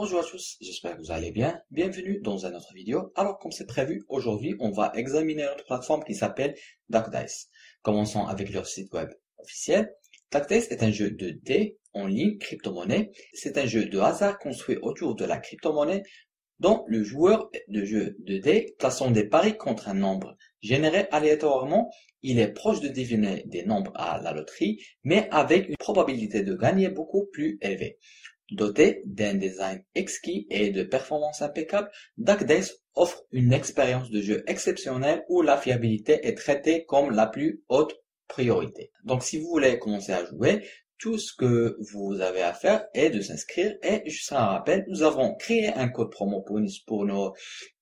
Bonjour à tous, j'espère que vous allez bien. Bienvenue dans une autre vidéo. Alors, comme c'est prévu, aujourd'hui, on va examiner notre plateforme qui s'appelle DuckDice. Commençons avec leur site web officiel. DuckDice est un jeu de dés en ligne crypto-monnaie. C'est un jeu de hasard construit autour de la crypto-monnaie dont le joueur de jeu de dés, plaçant des paris contre un nombre généré aléatoirement, il est proche de deviner des nombres à la loterie, mais avec une probabilité de gagner beaucoup plus élevée. Doté d'un design exquis et de performances impeccables, DuckDice offre une expérience de jeu exceptionnelle où la fiabilité est traitée comme la plus haute priorité. Donc si vous voulez commencer à jouer, tout ce que vous avez à faire est de s'inscrire et juste un rappel, nous avons créé un code promo pour nos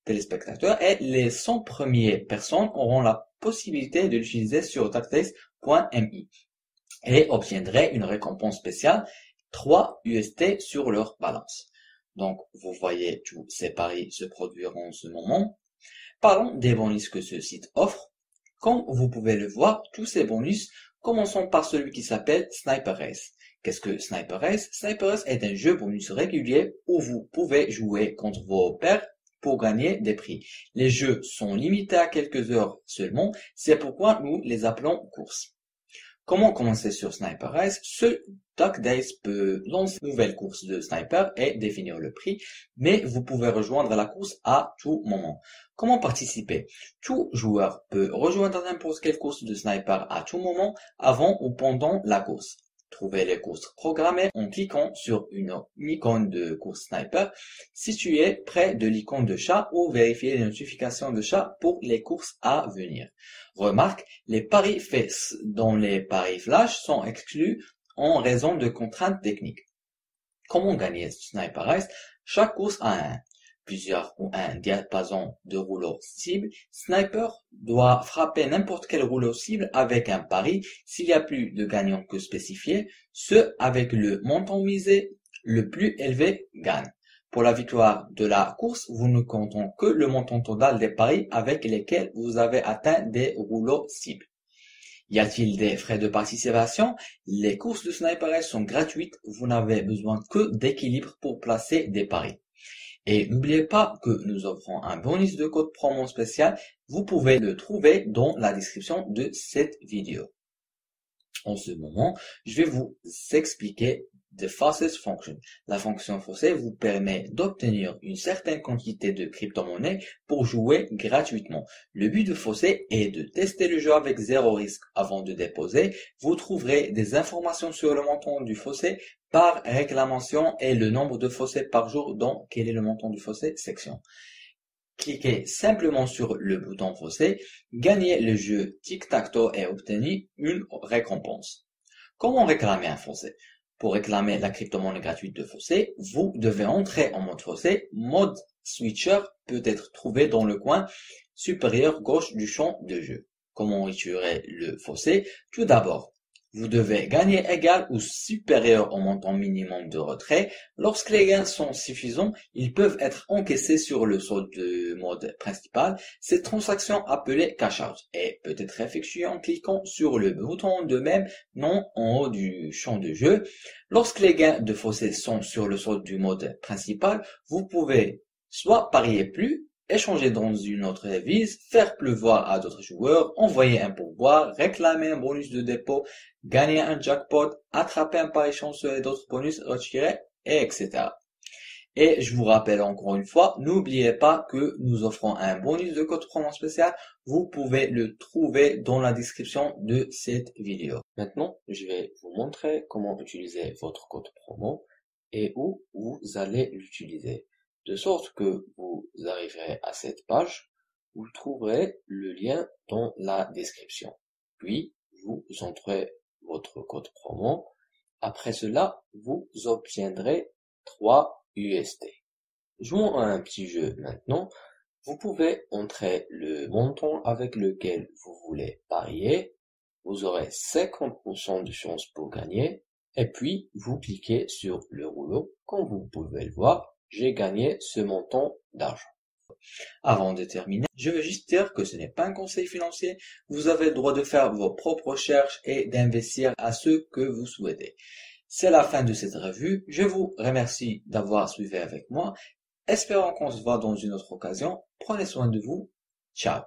téléspectateurs et les 100 premières personnes auront la possibilité de l'utiliser sur duckdice.mi et obtiendraient une récompense spéciale 3 UST sur leur balance. Donc, vous voyez, tous ces paris se produiront en ce moment. Parlons des bonus que ce site offre. Comme vous pouvez le voir, tous ces bonus, commençons par celui qui s'appelle Sniper Race. Qu'est-ce que Sniper Race? Sniper Race est un jeu bonus régulier où vous pouvez jouer contre vos pairs pour gagner des prix. Les jeux sont limités à quelques heures seulement, c'est pourquoi nous les appelons courses. Comment commencer sur Sniper Race? Seul DuckDice peut lancer une nouvelle course de Sniper et définir le prix, mais vous pouvez rejoindre la course à tout moment. Comment participer? Tout joueur peut rejoindre n'importe quelle course de Sniper à tout moment, avant ou pendant la course. Trouvez les courses programmées en cliquant sur une icône de course Sniper située près de l'icône de chat ou vérifiez les notifications de chat pour les courses à venir. Remarque, les paris faits dans les paris flash sont exclus en raison de contraintes techniques. Comment gagner Sniper Race? Chaque course a plusieurs ou un diapason de rouleaux cible. Sniper doit frapper n'importe quel rouleau cible avec un pari s'il y a plus de gagnants que spécifié. Ce avec le montant misé le plus élevé gagne. Pour la victoire de la course, vous ne comptez que le montant total des paris avec lesquels vous avez atteint des rouleaux cibles. Y a-t-il des frais de participation? Les courses de Sniper Race sont gratuites, vous n'avez besoin que d'équilibre pour placer des paris. Et n'oubliez pas que nous offrons un bonus de code promo spécial, vous pouvez le trouver dans la description de cette vidéo. En ce moment, je vais vous expliquer The Faucet Function. La fonction Faucet vous permet d'obtenir une certaine quantité de crypto-monnaie pour jouer gratuitement. Le but de Faucet est de tester le jeu avec zéro risque avant de déposer. Vous trouverez des informations sur le montant du Faucet par réclamation et le nombre de Faucets par jour dans quel est le montant du Faucet section. Cliquez simplement sur le bouton Faucet, gagnez le jeu Tic-Tac-Toe et obtenez une récompense. Comment réclamer un Faucet? Pour réclamer la crypto-monnaie gratuite de Faucet, vous devez entrer en mode Faucet. Mode Switcher peut être trouvé dans le coin supérieur gauche du champ de jeu. Comment retirer le Faucet? Tout d'abord, vous devez gagner égal ou supérieur au montant minimum de retrait. Lorsque les gains sont suffisants, ils peuvent être encaissés sur le solde de mode principal. Cette transaction appelée cash out et peut être effectuée en cliquant sur le bouton de même nom en haut du champ de jeu. Lorsque les gains de Faucet sont sur le solde du mode principal, vous pouvez soit parier plus, échanger dans une autre devise, faire pleuvoir à d'autres joueurs, envoyer un pourboire, réclamer un bonus de dépôt, gagner un jackpot, attraper un pari chanceux et d'autres bonus retirés, etc. Et je vous rappelle encore une fois, n'oubliez pas que nous offrons un bonus de code promo spécial. Vous pouvez le trouver dans la description de cette vidéo. Maintenant, je vais vous montrer comment utiliser votre code promo et où vous allez l'utiliser. De sorte que vous arriverez à cette page, vous trouverez le lien dans la description. Puis, vous entrez votre code promo. Après cela, vous obtiendrez 3 UST. Jouons à un petit jeu maintenant. Vous pouvez entrer le montant avec lequel vous voulez parier. Vous aurez 50% de chance pour gagner. Et puis, vous cliquez sur le rouleau. Comme vous pouvez le voir, j'ai gagné ce montant d'argent. Avant de terminer, je veux juste dire que ce n'est pas un conseil financier. Vous avez le droit de faire vos propres recherches et d'investir à ce que vous souhaitez. C'est la fin de cette revue. Je vous remercie d'avoir suivi avec moi. Espérons qu'on se voit dans une autre occasion. Prenez soin de vous. Ciao.